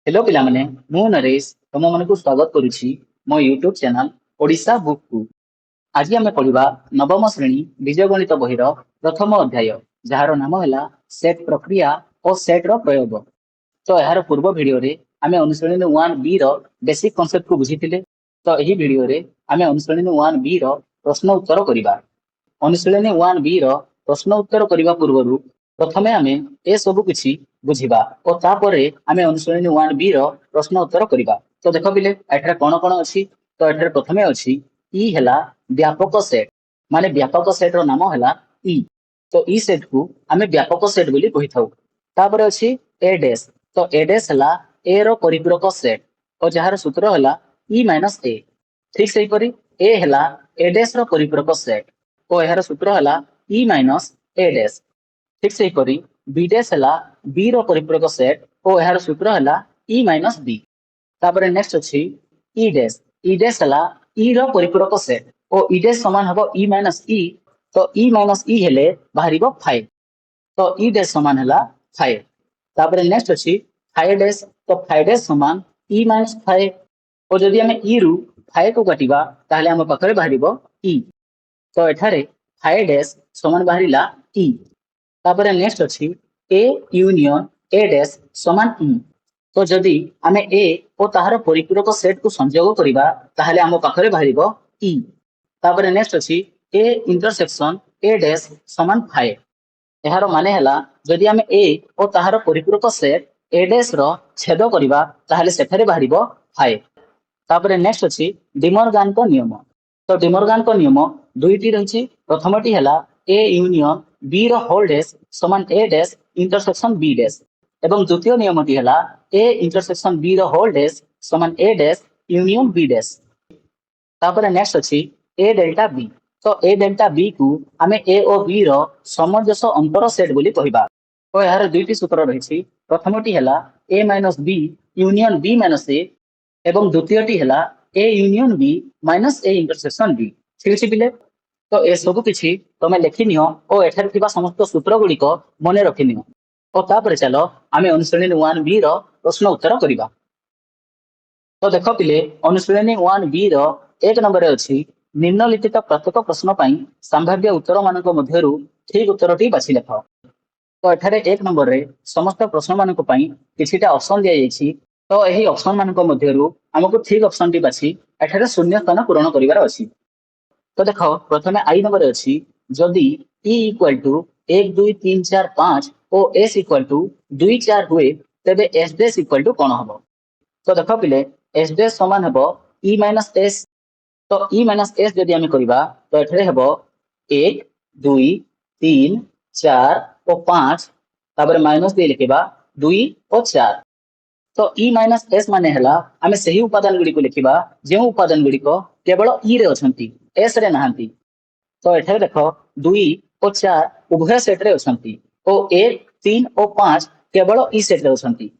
Hello पिलामने मु नरेश तुम मन को स्वागत करुछि मो यूट्यूब चैनल ओडिशा बुक को। आज आम पढ़ा नवम श्रेणी बीज गणित बहिर प्रथम अध्याय जार नाम है सेट प्रक्रिया और सेट रो प्रयोग। तो यार पूर्व वीडियो रे आमे अनुश्रेणी 1 बी रो बेसिक कांसेप्ट को बुझिथिले। तो एही वीडियो रे आमे अनुश्रेणी 1 बी रो प्रश्न उत्तर करिबा। अनुश्रेणी 1 बी रो प्रश्न उत्तर करिबा पूर्वरु प्रथमे आमे ए सब किछि बुझिबा और तापरे आमे अनुश्रेणी 1 बी रो प्रश्न उत्तर करिबा। तो देखो बिले एठारे कोन कोन अछि। तो एठारे प्रथमे अछि ई हला व्यापक सेट माने व्यापक सेट रो नाम हला ई। तो ई सेट को आमे व्यापक सेट बोली कहिथाउ। तापरे अछि ए डैश। तो ए डैश हला ए रो परिपूरक सेट और जहार सूत्र हला ई माइनस ए। ठीक सही परी ए हला ए डैश रो परिपूरक सेट और एहार सूत्र हला ई माइनस ए डैश। ठीक सही परी बी डैश हला बी रो परिपूरक सेट और एहार सूत्र हला ई माइनस बी। तापरे नेक्स्ट अछि ई डैश। ई डैश हला ई रो परिपूरक सेट और ई डैश समान हबो ई माइनस ई। तो ई माइनस ई हेले बाहरिबो 5। तो ई डैश समान हला 5। तापरे नेक्स्ट अछि 5 डैश। तो 5 डैश समान ई माइनस 5 और जदि हमें ई रु 5 को काटिबा ताहले हम पाखरे बाहरिबो ई। तो एठारे 5 डैश समान बाहरिला ई। तापरे नेक्स्ट अछि ए यूनियन ए डैश समान ई। तो जदि आमे ए और ताहार परिपूरक सेट को संयोग करिबा ताहले हम पाखरे बाहरिबो ई। तापरे नेक्स्ट अछि ए इंटरसेक्शन ए डैश समान 5। एहार माने हला जदि आमे ए और ताहार परिपूरक सेट ए डैश रो छेद करिबा ताहले सेठारे बाहरिबो 5। तापरे नेक्स्ट अछि डिमर्गान को नियम। तो डिमर्गान को नियम दुईटी रहिछि। प्रथमटी हला ए यूनियन बी रो होल डैश समान A dash intersection B dash एवं द्वितीय नियमटी हला ए इंटरसेक्शन बी रो होल डैश समान A dash union B dash. तापरे नेक्स्ट अछि ए डेल्टा बी। तो ए डेल्टा बी को आमे ए और बी रो सामंजस्य अंतर सेट बोली कहिबा। तो यार दुईटी सूत्र रहिछि। प्रथमटी हला A minus B union B minus A एवं द्वितीयटी हला A union B minus A intersection B. ठीक अछि पिले। तो ए सब किछि तमे लिखि नियो और एठारे थिबा समस्त सूत्र गुडी को मने रखि नियो और तापरे चलो आमे अनुश्रेणी 1 बी रो प्रश्न उत्तर करिबा। तो देखो पिले अनुश्रेणी 1 बी रो 1 नंबर अछि निम्नलिखित प्रत्येक प्रश्न पई संभाव्य उत्तर मानक मध्यरु ठीक उत्तरटी बाछि लेख। तो एठारे 1 नंबर रे समस्त प्रश्न मानक पई किछिटा ऑप्शन दिया जायछि। तो एही ऑप्शन मानक मध्यरु हमको ठीक ऑप्शन टी बाछि एठारे शून्य स्थान पूरण करिवार अछि। तो देखो प्रथमे आई नंबर अछि जदि ई इक्वल टू 1 2 3 4 5 और एस इक्वल टू 2 4 हुए तेबे एस डैश इक्वल टू कोन हबो। तो देखो पिले एस डैश समान हबो ई माइनस एस। तो ई माइनस एस जदि हम करिबा तो एठारे हबो 1 2 3 4 और 5 तापर माइनस दे लिखिबा 2 और 4। तो ई माइनस एस माने हला आमे सही उपादान गुडी को लिखिबा जे उपादान गुडी को केवल ई रे अछंती एस रे नहांती। तो एठारे देखो 2 और 4 उभय सेट रे अछंती और 1 3 और 5 केवल ई सेट रे अछंती।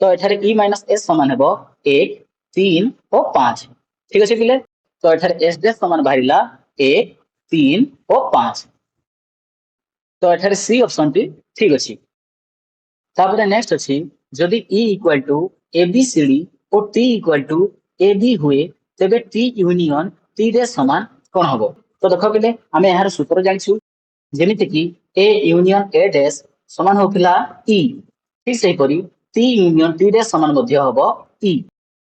तो एठारे ई माइनस एस समान हेबो 1 3 और 5। ठीक अछि पिले। तो एठारे एस डैश समान बाहरिला 1 3 और 5। तो एठारे सी ऑप्शन टी ठीक अछि। तापरे नेक्स्ट अछि जदि E equal to A B C D और T equal to A B हुए तेबे टी यूनियन टी डैश समान कोन हबो। तो देखो पिले हमें यार सूत्र जानिछु जेमिति कि ए यूनियन ए डैश समान होथिला ई। ठीक सही परी टी यूनियन टी डैश समान मध्ये हबो ई।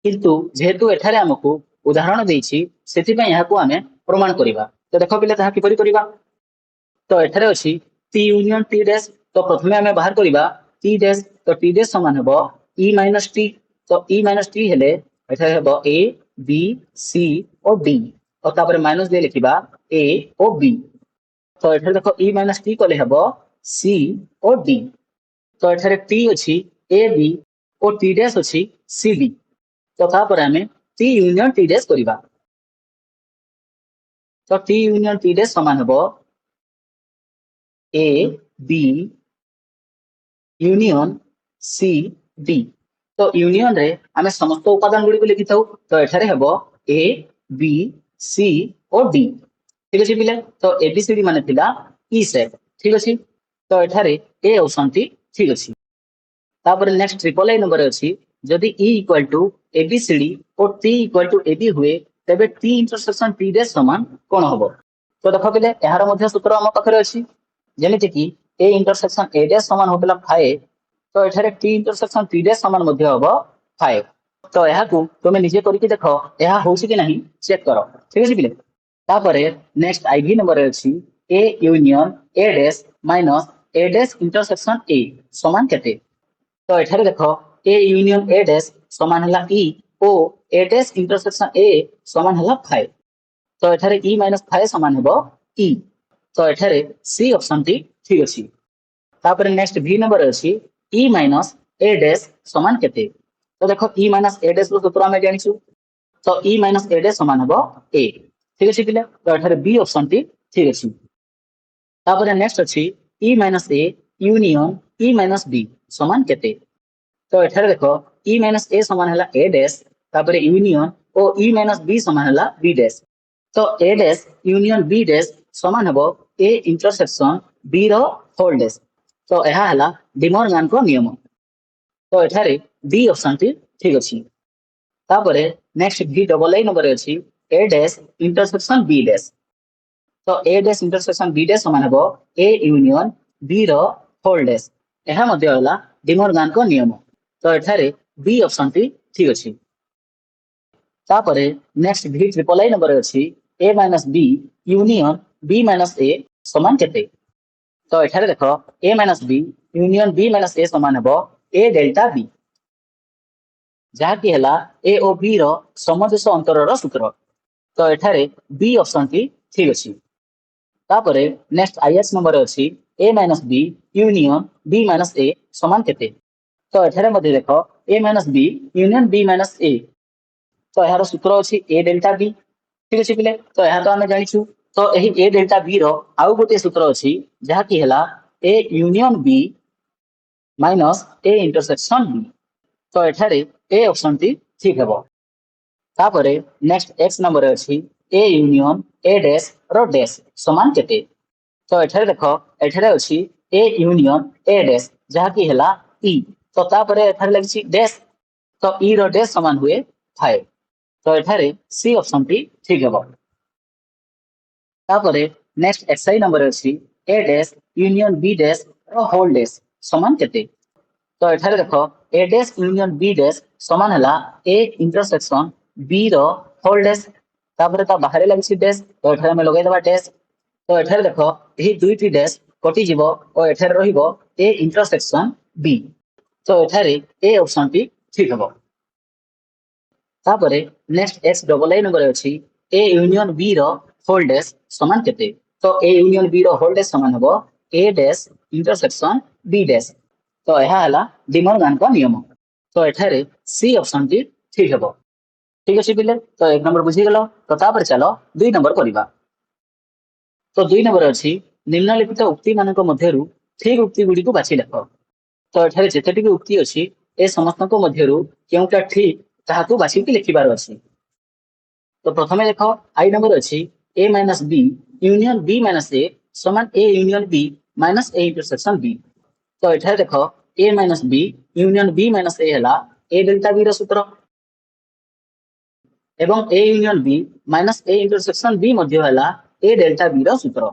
किंतु जेहेतु एठारे हमकु उदाहरण देछि सेति पय याको हमें प्रमाण करिबा। तो देखो पिले ताहा किपरि करिबा। तो एठारे अछि टी यूनियन टी डैश। तो प्रथमे हमें बाहर करिबा टी डैश। तो टी डैश समान हेबो ई माइनस टी। तो ई माइनस टी हेले एठारे हेबो ए बी सी और डी और तापर माइनस दे लिखिबा ए और बी। तो एठारे देखो ई माइनस टी कले हेबो सी और डी। तो एठारे टी अछि ए बी और टी डैश अछि सी डी। तो तापर हमें टी यूनियन टी डैश करिबा। तो टी यूनियन टी डैश समान हेबो A B union C D. तो यूनियन रे हमें समस्त उपादान गुडी को लिखि थाउ। तो एठारे हेबो ए बी सी और डी। ठीक अछि पिले। तो ए बी सी डी माने थिला ई सेट। ठीक अछि। तो एठारे ए ऑप्शन टी ठीक अछि। तापर नेक्स्ट ट्रिपल ए नंबर अछि जदि E इक्वल टू ABCD और T इक्वल टू AB हुए तेबे T इंटरसेक्शन T डैश समान कोन हबो। तो देखो पिले एहार मध्य सूत्र हम पाखरे अछि जेमिति कि A इंटरसेक्शन A डैश समान होतला 5 तो एठारे T इंटरसेक्शन T डैश समान मध्य हबो 5। तो यह को तुम निजे करके देख यह होउछि कि नहीं चेक करो ठीक अछि पिले। तापरे नेक्स्ट आईवी नंबर अछि A union A dash minus A dash intersection A समान केते। तो एठारे देखो A यूनियन A डैश समान हला E ओ A डैश इंटरसेक्शन A समान हला 5 तो एठारे E माइनस 5 समान हेबो E तो एठारे C ऑप्शन टी ठीक अछि। तापरे नेक्स्ट V नंबर अछि E माइनस A डैश समान केते। तो देखो E माइनस A डैश रो सूत्र हम जानिछु तो E माइनस A डैश समान हेबो A ठीक अछि पिले। तो एठारे B ऑप्शन टी ठीक अछि। तापरे नेक्स्ट अछि E minus A union E minus B समान केते। तो एठारे देखो E माइनस A समान हला A डैश तापरे यूनियन ओ E माइनस B समान हला B डैश तो A dash union B dash समान हेबो A इंटरसेक्शन B रो होल डैश तो एहा हला डिमॉर्गन को नियम। तो एठारे D ऑप्शन टी ठीक अछि। तापरे next V double A number अछि A dash intersection B dash तो A dash intersection B dash समान हेबो A यूनियन B रो होल डैश एहा मध्ये होला डिमॉर्गन को नियम। तो एठारे B ऑप्शन टी ठीक अछि। तापरे next V triple A number अछि A minus B union B minus A समान केते। तो एठारे देखो A minus B union B minus A समान हेबो A डेल्टा B जहा कि हला A ओ B रो समदेश अंतर रो सूत्र। तो एठारे B ऑप्शन टी ठीक अछि। तापरे नेक्स्ट IX नंबर अछि A minus B union B minus A समान केते। तो एठारे मध्ये देखो A minus B union B minus A तो यार सूत्र अछि A डेल्टा B ठीक अछि पिले। तो यहा तो हम जानिछु तो एही A डेल्टा B रो आउ गोटे सूत्र अछि जहा कि हला A union B minus A intersection B तो एठारे A ऑप्शन टी ठीक हेबो। तापरे नेक्स्ट X नंबर अछि A union A dash rho dash समान केते। तो एठारे देखो एठारे अछि A यूनियन A डैश जहा कि हला E तो तापरे एठारे लागछि डैश तो E रो डैश समान हुए 5 तो एठारे सी ऑप्शन टी ठीक हेबो। तापरे नेक्स्ट एक्सरसाइज नंबर अछि A dash union B dash रो होल डैश समान केते। तो एठारे देखो A dash union B dash समान हला A इंटरसेक्शन B रो होल डैश तापरे ता बाहरे लागछि डैश तो एठारे हम लगाइ देबा डैश। तो एठारे देखो एही दुईटी डैश कटि जिवो ओ एठारे रहिबो A इंटरसेक्शन B तो एठारे A ऑप्शन टी ठीक हेबो। तापरे next X double A number अछि A यूनियन B रो होल डैश समान केते। तो A यूनियन B रो होल डैश समान हेबो A dash intersection B dash तो एहा हला डिमॉर्गन को नियम। तो एठारे सी ऑप्शन टी ठीक हेबो ठीक अछि पिले। तो एक नंबर बुझि गेलो तो तापर चलो दुई नंबर करिबा। तो दुई नंबर अछि निम्नलिखित उक्ति मानक मध्यरु ठीक उक्ति गुडी को बाछि लेख। तो एठारे जेतेटी भी उक्ति अछि ए समस्त को मध्यरु केउटा ठीक ताहाकू बाछि कि लिखिबार अछि। तो प्रथमे देखो आई नंबर अछि A minus B union B minus A समान A union B minus A intersection B तो एठारे देखो A minus B union B minus A हला A डेल्टा B रो सूत्र एवं A union B minus A intersection B मध्ये हला A delta B रो सूत्र।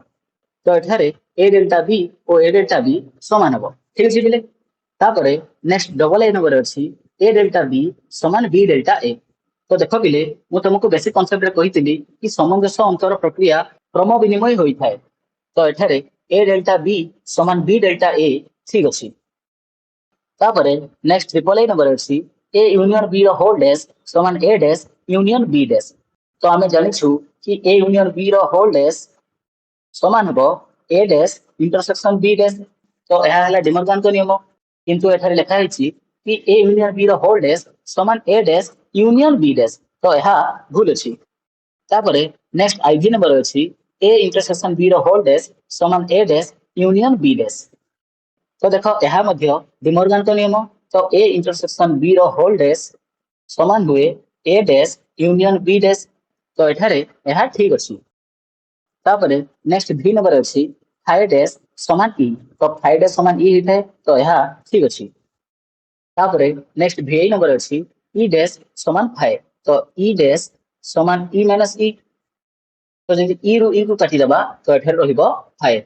तो एठारे A डेल्टा B ओ A डेल्टा B समान हबो ठीक अछि बिले। तापरे नेक्स्ट डबल ए नंबर अछि A डेल्टा B समान B डेल्टा A तो देखो बिले मु तुमको बेसिक कांसेप्ट रे कहितली कि समंजस अंतर प्रक्रिया क्रम विनिमय होई थाए। तो एठारे A डेल्टा B समान B डेल्टा A ठीक अछि। तापरे नेक्स्ट ट्रिपल ए नंबर अछि A यूनियन B रो होल डैश समान A dash union B dash तो हमें जानिछु कि A यूनियन B रो होल डैश समान हेबो A dash intersection B dash तो एहा हला डिमॉर्गन को नियम। किंतु एठारे लिखा हैछि कि A यूनियन B रो होल डैश समान A dash union B dash तो एहा भूल अछि। तापरे नेक्स्ट आईवी नंबर अछि A इंटरसेक्शन B रो होल डैश समान A dash union B dash तो देखो एहा मध्ये डिमॉर्गन को नियम। तो A इंटरसेक्शन B रो होल डैश समान हुए A dash union B dash तो एठारे एहा ठीक अछि। तापरे नेक्स्ट V नंबर अछि 5 डैश समान E तो 5 डैश समान E हिते तो एहा ठीक अछि। तापरे नेक्स्ट VI नंबर अछि E डैश समान फाइ तो E डैश समान E माइनस E तो जदि E रु E को काटी देबा तो एठारे रहिबो फाइ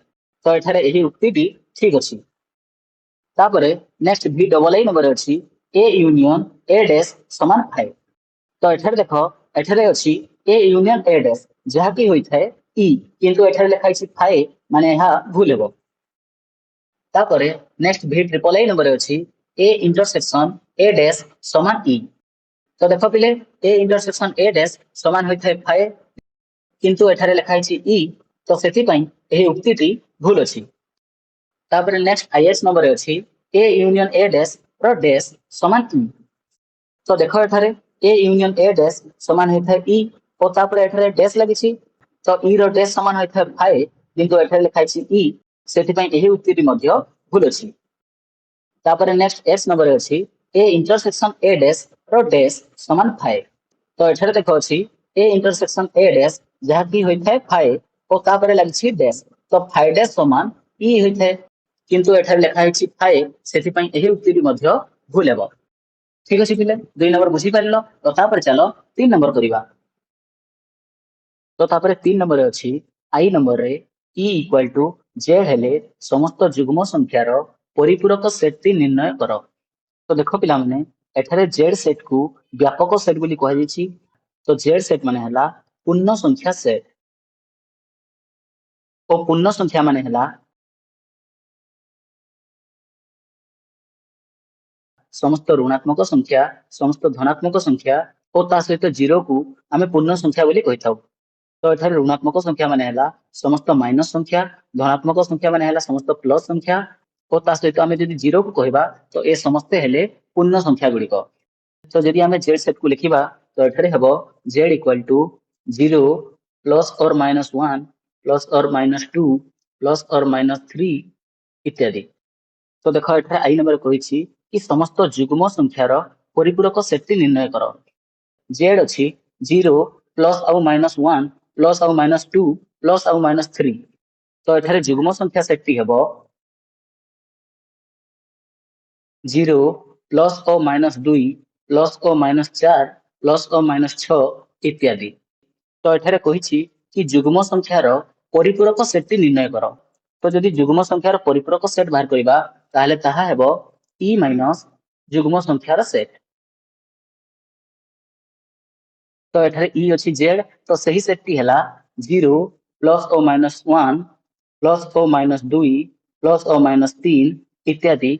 तो एठारे एही उक्तिटी ठीक अछि तापरे नेक्स्ट V डबल आई नंबर अछि A यूनियन A डैश समान फाइ तो एठारे देखो एठारे अछि A यूनियन A डैश जहा कि होई थाए E किंतु एठारे लिखा अछि फाइ माने यहा भूल हेबो तापरे next V triple I number अछि A इंटरसेक्शन A डैश समान E तो देखो पिले A इंटरसेक्शन A डैश समान होई थाए फाइ किंतु एठारे लिखा अछि E तो सेति पई एही उक्तिटी भूल अछि तापरे नेक्स्ट आईएस नंबर अछि A union A dash rho dash समान E तो देखो एठारे A यूनियन A डैश समान होई थाए E और तापरे एठारे डैश लागिछि तो E रो डैश समान होई थाए फाइ किंतु एठारे लिखा अछि E सेति पई एही उक्तिटी मध्य भूल अछि तापरे नेक्स्ट एस नंबर अछि A intersection A dash rho dash समान फाइ तो एठारे देखो अछि A इंटरसेक्शन A डैश जहा कि होई थाए फाइ और तापरे लागिछि डैश तो फाइ डैश समान E होई थाए किंतु एठारे लिखा अछि फाइ सेति पई एही उक्तिटी मध्य भूल हेबो ठीक अछि पिले 2 नंबर बुझी पारिलो तो तापर चलो 3 नंबर करिबा तो तापर 3 नंबर अछि आई नंबर रे E इक्वल टू Z हेले समस्त जुग्म संख्यार परिपूरक सेट टी निर्णय करो तो देखो पिला माने एठारे Z सेट को व्यापक सेट बोली कहै छी तो Z सेट माने हला पूर्ण संख्या सेट ओ पूर्ण संख्या माने हला समस्त ऋणात्मक संख्या समस्त धनात्मक संख्या और ता सहित 0 को आमे पूर्ण संख्या बोली कहिथाउ तो एठारे ऋणात्मक संख्या माने हला समस्त माइनस संख्या धनात्मक संख्या माने हला समस्त प्लस संख्या और ता सहित आमे जदि 0 को कहबा तो ए समस्त हेले पूर्ण संख्या गुडी को तो जदि आमे z सेट को लिखिबा तो एठारे हबो z इक्वल टू 0 प्लस और माइनस 1 प्लस और माइनस 2 प्लस और माइनस 3 इत्यादि तो देखो एठारे आई नंबर कहिछि कि समस्त जुग्म संख्यार परिपूरक सेट निर्णय करो z अछि 0 प्लस और माइनस 1 प्लस और माइनस 2 प्लस और माइनस 3 तो एठारे जुग्म संख्या सेट हेबो 0 प्लस और माइनस 2 प्लस और माइनस 4 प्लस और माइनस 6 इत्यादि तो एठारे कहिछि कि जुग्म संख्यार परिपूरक सेट निर्णय करो तो जदि जुग्म संख्यार परिपूरक सेट बाहर करिबा ताहले ताहा हेबो E माइनस जुग्म संख्यार सेट तो एठारे E अछि Z तो सही सेट टी हला 0 प्लस और माइनस 1 प्लस और माइनस 2 प्लस और माइनस 3 इत्यादि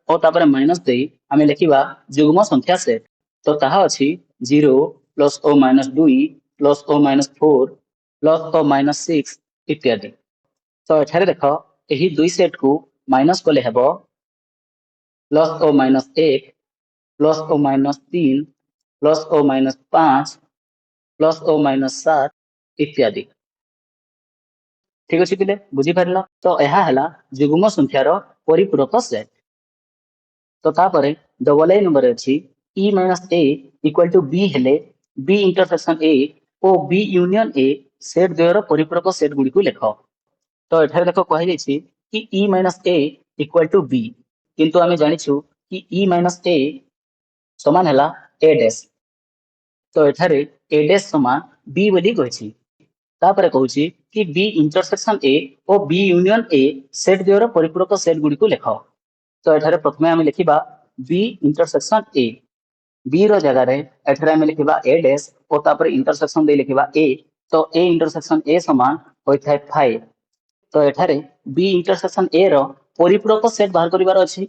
और तापर माइनस दे आमे लिखिबा जुग्म संख्या सेट तो ताहा अछि 0 प्लस और माइनस 2 प्लस और माइनस 4 प्लस और माइनस 6 इत्यादि तो एठारे देखो एही दुई सेट को माइनस कले हेबो प्लस और माइनस 1 प्लस और माइनस 3 प्लस और माइनस 5 प्लस और माइनस 7 इत्यादि ठीक अछि पिले बुझी पारलो तो एहा हला जुग्म संख्यार परिपूरक सेट तो तापरे डबल ए नंबर अछि E minus A equal to B हेले B इंटरसेक्शन A ओ B यूनियन A सेट द्वयर परिपूरक सेट गुडी को लेखो तो एठारे देखो कहि दैछि कि E minus A equal to B किंतु आमे जानिछु कि E माइनस A समान हला A डैश तो एठारे A डैश समान B बोली कहिछि तापरे कहूछि कि B इंटरसेक्शन A ओ B यूनियन A सेट द्वयर परिपूरक सेट गुडी को लेखो तो एठारे प्रथमे आमे लिखिबा B इंटरसेक्शन A B रो जगह रे एठारे आमे लिखिबा A डैश और तापर इंटरसेक्शन दे लिखिबा A तो A इंटरसेक्शन A समान होय थाए 5 तो एठारे B इंटरसेक्शन A रो परिपूरक सेट बाहर करिवार अछि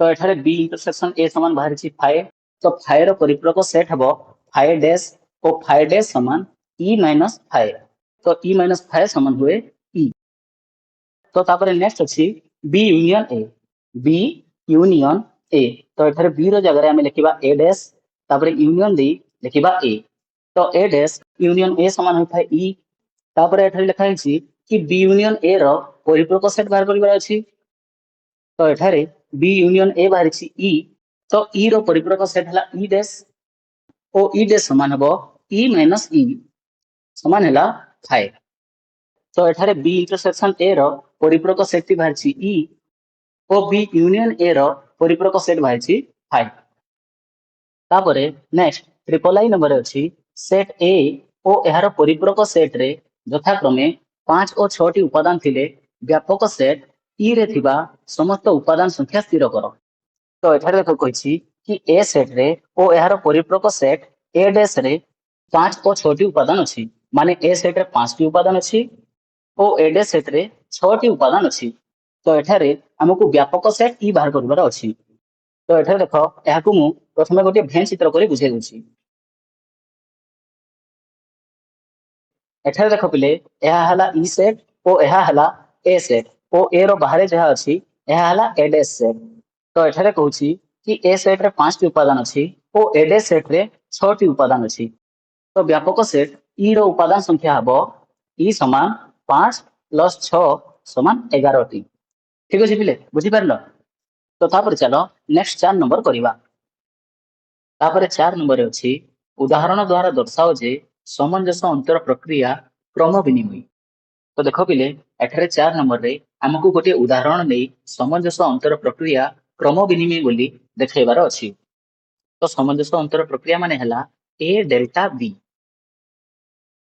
तो एठारे B इंटरसेक्शन A समान बाहर छि 5 तो 5 रो परिपूरक सेट हबो 5 डैश और 5 डैश समान E माइनस 5 तो E माइनस 5 समान हुए E तो तापर नेक्स्ट अछि B union A B union A तो एठारे B रो जगह रे आमे लिखिबा A डैश तापर यूनियन दे लिखिबा A तो A डैश यूनियन A समान होय थाए E तापर एठारे लिखा हिछि कि B यूनियन A रो परिपूरक सेट बाहर करिवार अछि तो एठारे B यूनियन A बाहर छि E तो E रो परिपूरक सेट हला E डैश ओ E डैश समान हबो E माइनस E समान हला 5 तो एठारे B इंटरसेक्शन A रो परिपूरक सेट टी बाहर छि E ओ B यूनियन A रो परिपूरक सेट बाहर छि फाइव तापरे नेक्स्ट ट्रिपल आई नंबर अच्छी सेट ए और यार परिपूरक सेट रे यथाक्रमे 5 और 6 टी उपादान थिले व्यापक सेट ई रे थिबा समस्त उपादान संख्या स्थिर कर। तो एठारे देखो कहिछि कि ए सेट रे और यार परिपूरक सेट ए डैश रे 5 और 6 टी उपादान अछि माने ए सेट रे 5 टी उपादान अछि और ए डैश सेट रे 6 टी उपादान अछि। तो एठारे हमकु व्यापक सेट ई बाहर करबार अछि। तो एठारे देखो याकु मु प्रथमे गोटे भेन चित्र करी बुझे दउछि। एठारे देखो पिले ଏହା ହେଲା ଇ ସେଟ୍ ଓ ଏହା ହେଲା ଏ ସେଟ୍ ଓ ଏ ର ବାହାରେ ଯାହା ଅଛି ଏହା ହେଲା ଏ ଡ୍ୟାଶ ସେଟ୍। ତ ଏଠାରେ କହୁଛି କି ଏ ସେଟ୍ ରେ 5 ଟି ଉପାଦାନ ଅଛି ଓ ଏ ଡ୍ୟାଶ ସେଟ୍ ରେ 6 ଟି उपादान ଅଛି। तो व्यापक सेट ई रो उपादान संख्या हबो ई समान 5 प्लस 6 समान 11 टी। ठीक अछि पिले बुझि पारलो। तो तापर चलो नेक्स्ट 4 नंबर करिवा। तापर 4 नंबर अछि उदाहरण द्वारा दर्शाओ जे सामंजस्य अंतर प्रक्रिया क्रम विनिमय। तो देखो पिले एठारे 4 नंबर रे हमकु गोटे उदाहरण नै सामंजस्य अंतर प्रक्रिया क्रम विनिमय बोली देखैबार अछि। तो सामंजस्य अंतर प्रक्रिया माने हला ए डेल्टा बी।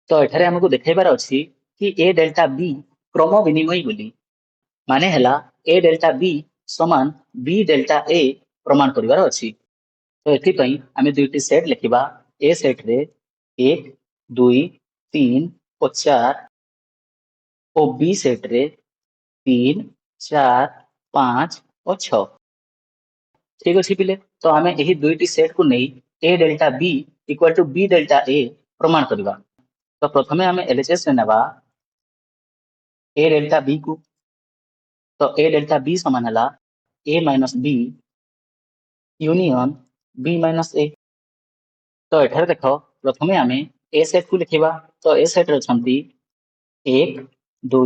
तो एठारे हमकु देखैबार अछि कि ए डेल्टा बी क्रम विनिमय बोली माने हला ए डेल्टा बी समान बी डेल्टा ए प्रमाण करिवार अछि। तो एथि पई आमे दुईटी सेट लिखिबा ए सेट रे 1 2 3 और 4 और बी सेट रे 3 4 5 और 6। ठीक अछि पिले। तो आमे एही दुईटी सेट को नै A delta B equal to B delta A प्रमाण करिबा। तो प्रथमे आमे एलएचएस रे नेबा ए डेल्टा बी को। तो ए डेल्टा बी समान हला A minus B union B minus A. तो एठारे देखो प्रथमे आमे ए सेट को लिखिबा। तो ए सेट रे छंती 1 2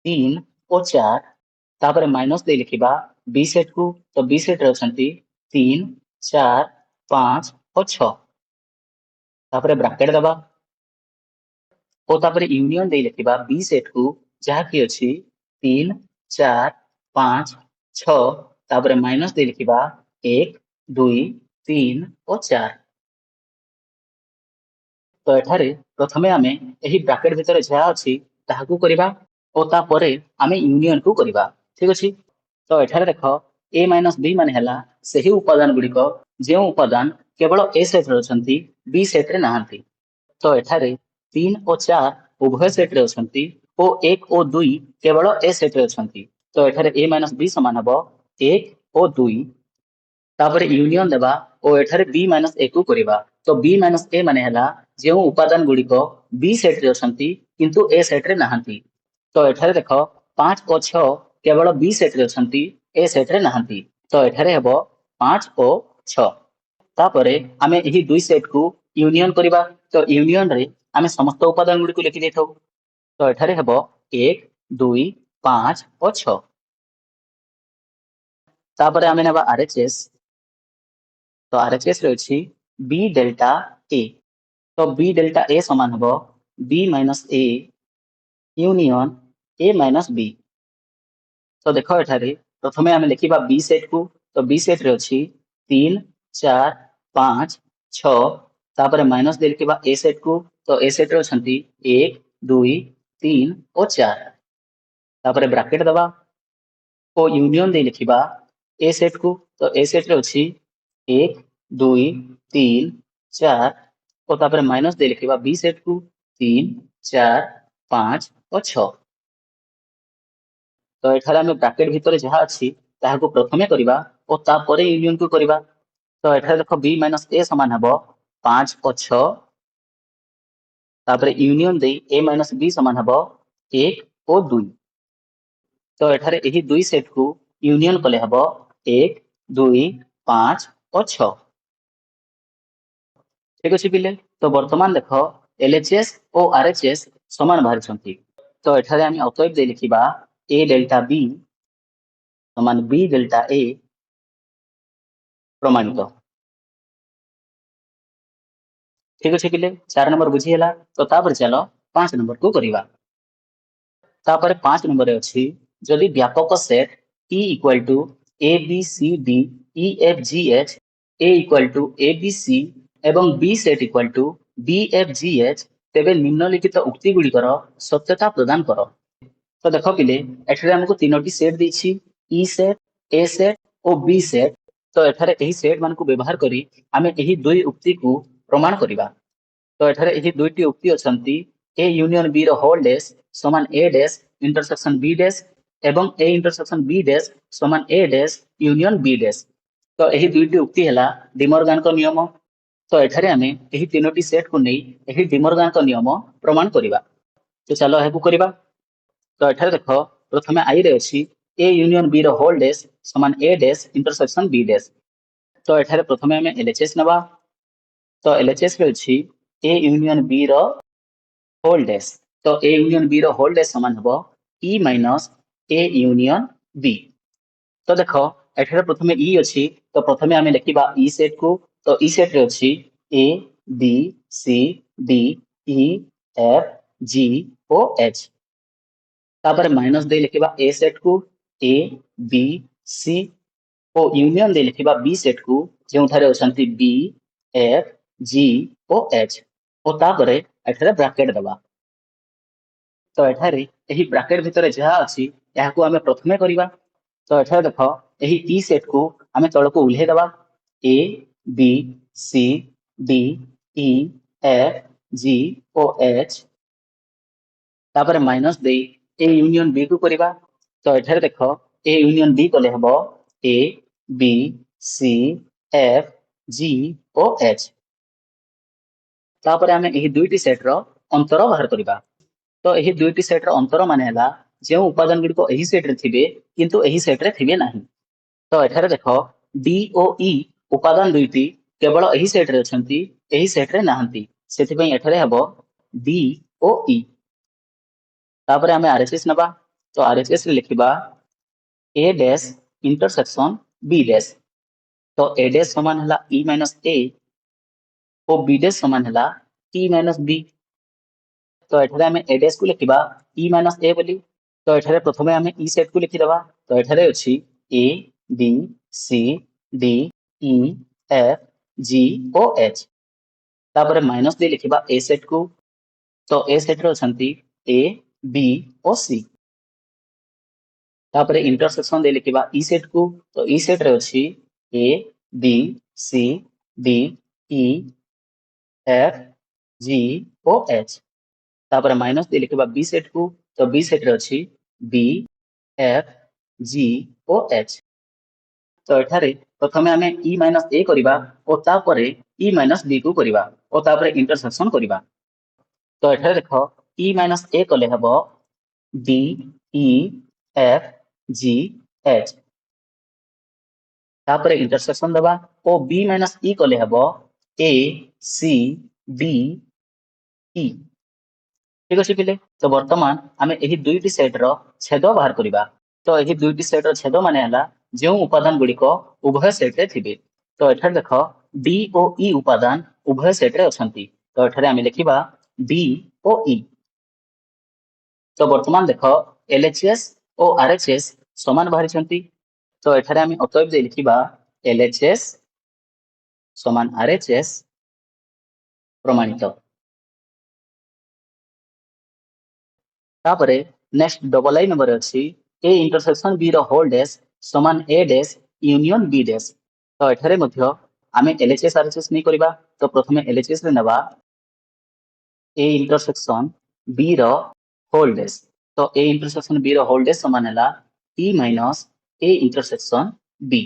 3 और 4 तापर माइनस दे लिखिबा बी सेट को। तो बी सेट रे छंती 3 4 5 और 6 तापर ब्रैकेट दबा और तापर यूनियन दे लिखिबा बी सेट को जहा की अछि 3 4 5 6 तापर माइनस दे लिखिबा 1 2 3 और 4। तो एठारे प्रथमे आमे एही ब्रैकेट भितर जहा अछि ताहाकू करिबा और तापरे आमे यूनियन को करिबा। ठीक अछि। तो एठारे देखो ए माइनस बी माने हला सही उपादान गुडी को जे उपादान केवल ए सेट रे छंती बी सेट रे नाहंती। तो एठारे 3 और 4 उभय सेट रे छंती ओ 1 और 2 केवल ए सेट रे छंती। तो एठारे ए माइनस बी समान हबो 1 और 2 तापर यूनियन देबा और एठारे बी माइनस ए को करिबा। तो बी माइनस ए माने हला जे उपादान गुडी को बी सेट रे छंती किंतु ए सेट रे नाहंती। तो एठारे देखो 5 और 6 केवल बी सेट रे छंती ए सेट रे नाहंती। तो एठारे हबो 5 और 6 तापरे आमे एही दुई सेट को यूनियन करिबा। तो यूनियन रे आमे समस्त उपादान गुडी को लिखि देथौ। तो एठारे हबो 1 2 5 और 6 तापरे आमे नेबा आरएचएस। तो आरएचएस रे अछि बी डेल्टा ए। तो बी डेल्टा ए समान हबो B minus A union A minus B. तो देखो एठारे प्रथमे आमे लिखिबा बी सेट को। तो बी सेट रे अछि 3 4 5 6 तापर माइनस दे लिखिबा ए सेट को। तो ए सेट रे छंती 1 2 3 और 4 तापर ब्रैकेट दबा ओ यूनियन दे लिखिबा ए सेट को। तो ए सेट रे अछि 1 2 3 4 और तापर माइनस दे लिखिबा बी सेट को 3 4 5 और 6। तो एठारे हम ब्रैकेट भितर जहा अछि ताहाको प्रथमे करिबा और तापरे यूनियन को करिबा। तो एठारे देखो बी माइनस ए समान हबो 5 और 6 तापरे यूनियन दे ए माइनस बी समान हबो 1 और 2। तो एठारे एही दुई सेट को यूनियन कले हबो 1 2 5 और 6। ठीक अछि पिले। तो वर्तमान देखो एलएचएस और आरएचएस समान बाहर छंती। तो एठारे हम अतएव दे लिखिबा ए डेल्टा बी समान बी डेल्टा ए प्रमाणित। ठीक अछि पिले 4 नंबर बुझी हला। तो तापर चलो 5 नंबर को करिबा। तापर 5 नंबर रे अछि जदि व्यापक set E equal to A B C D E F G H A equal to A B C एवं B set equal to B F G H तेबे निम्नलिखित उक्ति गुड़िकर सत्यता प्रदान कर। तो देख पिले एठारे हमको तीनोटी सेट देछि ई सेट ए सेट और बी सेट। तो एठारे एही सेट मान को व्यवहार करी आमे एही दुई उक्ति को प्रमाण करिबा। तो एठारे एही दुईटी उक्ति अछंती ए यूनियन बी रो होल डैश समान A dash intersection B dash एवं ए इंटरसेक्शन बी डैश समान A dash union B dash. तो एही दुईटी उक्ति हला डिमॉर्गन को नियम। तो एठारे आमे एही तीनोटी सेट को नै एही डिमॉर्गन को नियम प्रमाण करिबा। तो चलो हेकु करिबा। तो एठारे देख प्रथमे आई रे अछि ए यूनियन बी रो होल डैश समान A dash intersection B dash. तो एठारे प्रथमे हमें एलएचएस नबा। तो एलएचएस रे अछि ए यूनियन बी रो होल डैश। तो ए यूनियन बी रो होल डैश समान हबो E minus A union B. तो देखो एठारे प्रथमे ई अछि तो प्रथमे हमें लिखिबा ई सेट को। तो ई सेट रे अछि A B C D E F G ओ एच। तापर माइनस दे लिखिबा ए सेट को ए बी सी ओ यूनियन दे लिखिबा बी सेट को जेउठारे अछंती बी एफ जी ओ एच ओ तापर एठारे ब्रैकेट दबा। तो एठारे एही ब्रैकेट भितरे जहा अछि याको हमें प्रथमे करिबा। तो एठारे देखो एही ई सेट को हमें तळको उल्हे दबा A B C D E F G ओ एच तापर माइनस दे ए यूनियन बी को करिबा। तो एठारे देखो ए यूनियन बी कले हबो A B C F G ओ एच। तापर हमें एही दुईटी सेट रो अंतर बाहर करिबा। तो एही दुईटी सेट रो अंतर माने हला जे उपादान गुडी को एही सेट रे थिबे किंतु एही सेट रे थिबे नाही। तो एठारे देखो डी ओ ई उपादान दुईटी केवल एही सेट रे अछंती एही सेट रे नाहंती सेति पई एठारे हबो डी ओ ई। तापर हमें आरएचएस नबा। तो आरएचएस रे लिखिबा ए डैश इंटरसेक्शन बी डैश। तो ए डैश समान हला ई माइनस ए और बी डैश समान हला ई माइनस बी। तो एठारे हमें ए डैश को लिखिबा ई माइनस ए बोली। तो एठारे प्रथमे हमें ई सेट को लिखि दबा। तो एठारे अछि A B C D E F G ओ एच। तापर माइनस दे लिखिबा ए सेट को। तो ए set row अछंती A B O सी। तापर इंटरसेक्शन दे लिखिबा ई सेट को। तो ई सेट रे अछि A B C D E F G ओ एच। तापर माइनस दे लिखिबा बी सेट को। तो बी सेट रे अछि बी एफ जी ओ एच। तो एठारे प्रथमे हमें ई माइनस ए करिबा और तापर ई माइनस बी को करिबा और तापर इंटरसेक्शन करिबा। तो एठारे देखो ई माइनस ए कले हबो D E F G H. तापर इंटरसेक्शन दबा ओ बी माइनस ई कले हबो ए सी बी ई। ठीक अछि पिले। तो वर्तमान आमे एही दुईटी सेट रो छेद बाहर करिबा। तो एही दुईटी सेट रो छेद माने हला जे उपादान गुडी को उभय सेट रे थिबे। तो एठारे देखो डी ओ ई उपादान उभय सेट रे अछंती। तो एठारे आमे लिखिबा डी ओ ई। तो वर्तमान देखो एलएचएस और आरएचएस समान बाहरी छंती। तो एठारे आमे अतएव दे लिखिबा एलएचएस समान आरएचएस प्रमाणित। तापरे नेक्स्ट डबल लाइन नंबर अछि ए इंटरसेक्शन बी रो होल डैश समान A dash union B dash. तो एठारे मध्य आमे एलएचएस आरएचएस नहीं करिबा। तो प्रथमे एलएचएस रे नबा ए इंटरसेक्शन बी रो होल डैश। तो ए इंटरसेक्शन बी रो होल डैश समान हला E minus A intersection B.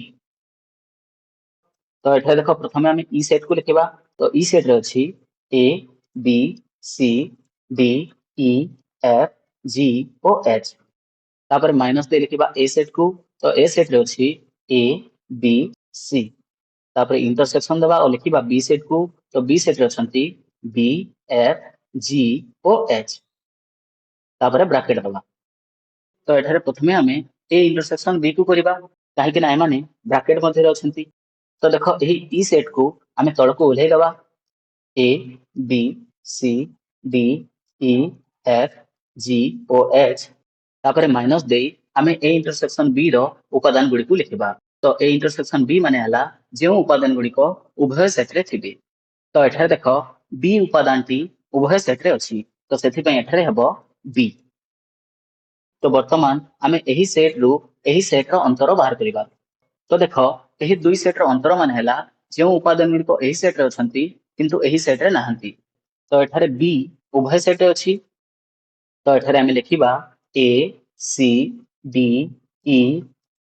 तो एठारे देखो प्रथमे आमे ई सेट को लिखिबा। तो ई सेट रे अछि A B C D E F G ओ एच। तापर माइनस दे लिखिबा ए सेट को। तो ए सेट रे अछि ए बी सी। तापर इंटरसेक्शन दबा और लिखिबा बी सेट को। तो बी सेट रे अछंती बी एफ जी ओ एच। तापर ब्रैकेट दबा। तो एठारे प्रथमे हमें ए इंटरसेक्शन बी को करिबा काहे कि ना एमाने ब्रैकेट मध्ये अछंती। तो देखो एही ई सेट को हमें तळको उल्हे दबा A B C D E F G ओ एच। तापर माइनस दे आमे ए इंटरसेक्शन बी रो उपादान गुडी को लिखिबा। तो ए इंटरसेक्शन बी माने हला जेउ उपादान गुडी को उभय सेट रे थिबे। तो एठारे देखो बी उपादान टी उभय सेट रे अछि, तो सेथि पय एठारे हबो बी। तो वर्तमान आमे एही सेट रु एही सेट रो अंतर बाहर करिबा। तो देखो एही दुई सेट रो अंतर माने हला जेउ उपादान गुडी को एही सेट रे अछंती किंतु एही सेट रे नाहंती। तो एठारे बी उभय सेट रे अछि। तो एठारे आमे लिखिबा A C D E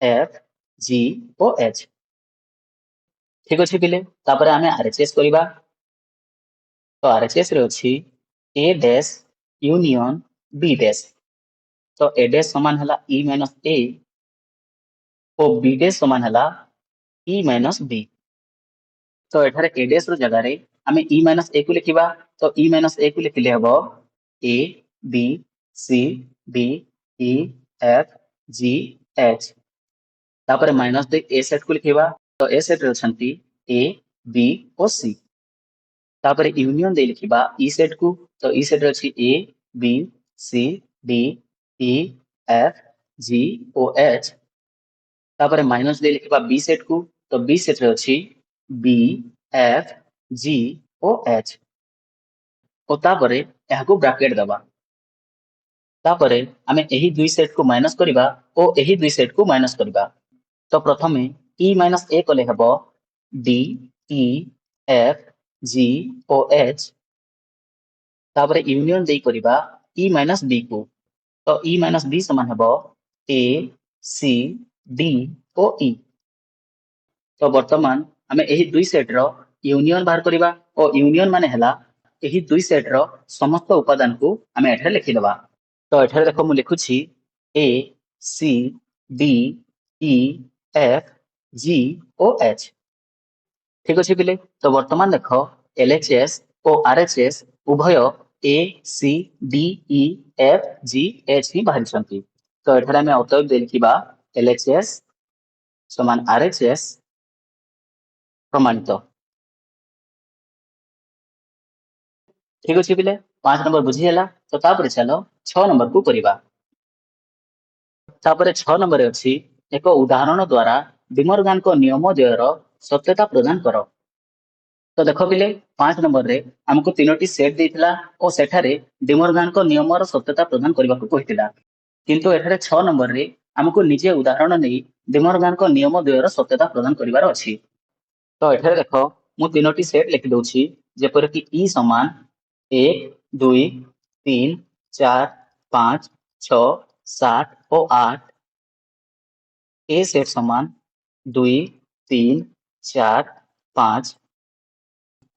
F G ओ एच। ठीक अछि पिले, तापर आमे आरएचएस करिबा। तो आरएचएस रे अछि ए डैश यूनियन बी डैश। तो ए डैश समान हला ई माइनस ए और बी डैश समान हला ई माइनस बी। तो एठारे ए डैश रो जगह रे आमे ई माइनस ए को लिखिबा। तो ई माइनस ए को लिखिले हबो A B C D E F G H. तापर माइनस दे ए सेट को लिखिबा। तो ए सेट रे अछंती ए बी और सी। तापर यूनियन दे लिखिबा ई सेट को। तो ई सेट रे अछि A B C D E F G ओ एच। तापर माइनस दे लिखिबा बी सेट को। तो बी सेट रे अछि बी एफ जी ओ एच। और तापरे एहाको ब्रैकेट दबा। तापरे आमे एही दुई सेट को माइनस करिबा और एही दुई सेट को माइनस करिबा। तो प्रथमे ई माइनस ए कले हबो डी ई एफ जी ओ एच। तापरे यूनियन दे करिबा ई माइनस बी को। तो ई माइनस बी समान हबो ए सी डी ओ ई। तो वर्तमान आमे एही दुई सेट रो यूनियन बाहर करिबा और यूनियन माने हला एही दुई सेट रो समस्त उपादान को आमे एठारे लिखि दबा। तो एठारे देखो मु लिखुछि A C D E F G ओ एच। ठीक अछि पिले, तो वर्तमान देखो एलएचएस और आरएचएस उभय A C D E F G H ही बाहर छंती। तो एठारे आमे अतएव दे लिखिबा एलएचएस समान आरएचएस प्रमाणित। ठीक अछि पिले, 5 नंबर बुझी हला। तो तापर चलो 6 नंबर को करिबा। तापर 6 नंबर रे अछि एक उदाहरण द्वारा डिमर्गान को नियम द्वयर सत्यता प्रदान करो। तो देखो पिले 5 नंबर रे हमको तीनोटी सेट देइथिला और सेठारे डिमर्गान को नियम रो सत्यता प्रदान करबा को कहितिला। किंतु एठारे 6 नंबर रे हमको निजे उदाहरण नै डिमर्गान को नियम द्वयर सत्यता प्रदान करिवार अछि। तो एठारे देखो मु तीनोटी सेट लिखि दउछि जेपर कि ई समान 1 2 3 4 5 6 7 और 8। ए सेट समान 2 3 4 5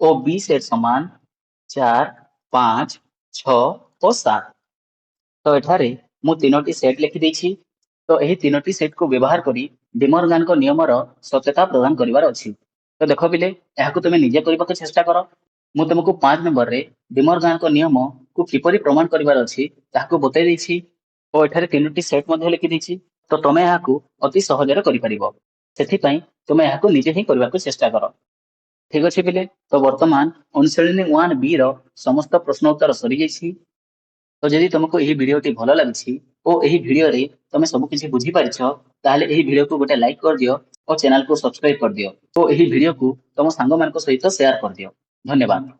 और बी सेट समान 4 5 6 और 7। तो एठारे मु तीनोटी सेट लिखि दैछि। तो एही तीनोटी सेट को व्यवहार करी डिमर्गान को नियम रो सत्यता प्रदान करिवार अछि। तो देखो बिले एहाको तुमे निजे करबाक चेष्टा करो। मु तुमको 5 नंबर रे डिमर्गान को नियम को किपरि प्रमाण करिवार अछि ताहाको बतै दैछि और एठारे तीनोटी सेट मध्ये लिखि दैछि। तो तमे एहाको अति सहजरे करि परिबो। सेथि पई तुमे एहाको निजे ही करबाक चेष्टा करो। ठीक अछि पिले, तो वर्तमान अनुश्रेणी 1 बी रो समस्त प्रश्न उत्तर सरी जाइछि। तो जदि तुमको एही वीडियोटी भलो लागिछि ओ एही वीडियो रे तुमे सब किछि बुझी पारिछो ताहाले एही वीडियो को गोटे लाइक कर दियो और चैनल को सब्सक्राइब कर दियो। तो एही वीडियो को तुम सांग मानको सहित शेयर कर दियो। धन्यवाद।